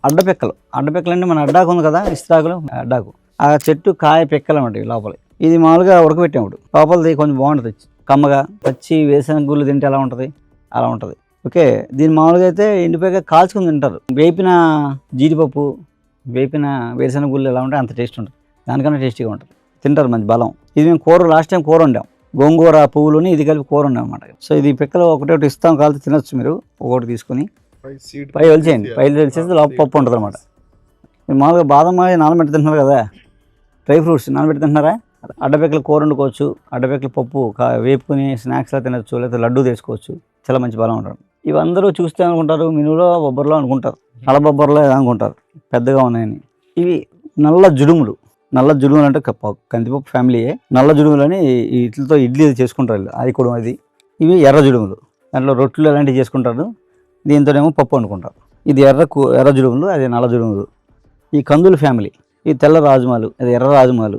అడ్డపిక్కలు అంటే మన అడ్డాకు ఉంది కదా, ఇస్త్రాకులు అడ్డాకు, ఆ చెట్టు కాయ పిక్కలు అన్నమాట లోపల. ఇది మామూలుగా ఉడకబెట్టాము. లోపలిది కొంచెం బాగుంటుంది, కమ్మగా. పచ్చి వేసిన గుళ్ళు తింటే ఎలా ఉంటుంది అలా ఉంటుంది. ఓకే, దీని మామూలుగా అయితే ఎండిపోయాక కాల్చుకుని తింటారు. వేపిన జీడిపప్పు, వేపిన వేరుశనగ గుళ్ళు ఎలా ఉంటాయి అంత టేస్ట్ ఉంటుంది, దానికన్నా టేస్టీగా ఉంటుంది, తింటారు, మంచి బలం. ఇది మేము కూర లాస్ట్ టైం కూర వండాం, గోంగూర పువ్వులని ఇది కలిపి కూర వండాం అనమాట. సో ఇది పిక్కలు ఒకటి ఇస్తాం, కాలితే తినొచ్చు మీరు. ఒకటి తీసుకుని పై ఒలిచేయండి, పైలు ఒలిచేసి లోపల పప్పు ఉంటుంది అనమాట. మీరు మామూలుగా బాదం నానబెట్టి తింటున్నారు కదా, డ్రై ఫ్రూట్స్ నానబెట్టి తింటున్నారా, అడ్డపిక్కలు కూర వండుకోవచ్చు, అడ్డపిక్కలు పప్పు వేపుకుని స్నాక్స్లా తినచ్చు, లేకపోతే లడ్డు తీసుకోవచ్చు, చాలా మంచి బలం ఉంటుంది. ఇవి అందరూ చూస్తే అనుకుంటారు మినువులో బొబ్బర్లో అనుకుంటారు, నల్ల బొబ్బర్లో అనుకుంటారు పెద్దగా ఉన్నాయని. ఇవి నల్ల జుడుములు అంటే కందిపప్పు ఫ్యామిలీయే. నల్ల జుడుములు అని వీటితో ఇడ్లీ చేసుకుంటారు, అది కూడా అది. ఇవి ఎర్ర జుడుములు, దాంట్లో రొట్టెలు అలాంటివి చేసుకుంటారు, దీంతోనేమో పప్పు వండుకుంటారు. ఇది ఎర్ర జుడుములు, అది నల్ల జుడుములు. ఈ కందులు ఫ్యామిలీ, ఈ తెల్ల రాజమాలు, అది ఎర్ర రాజమాలు.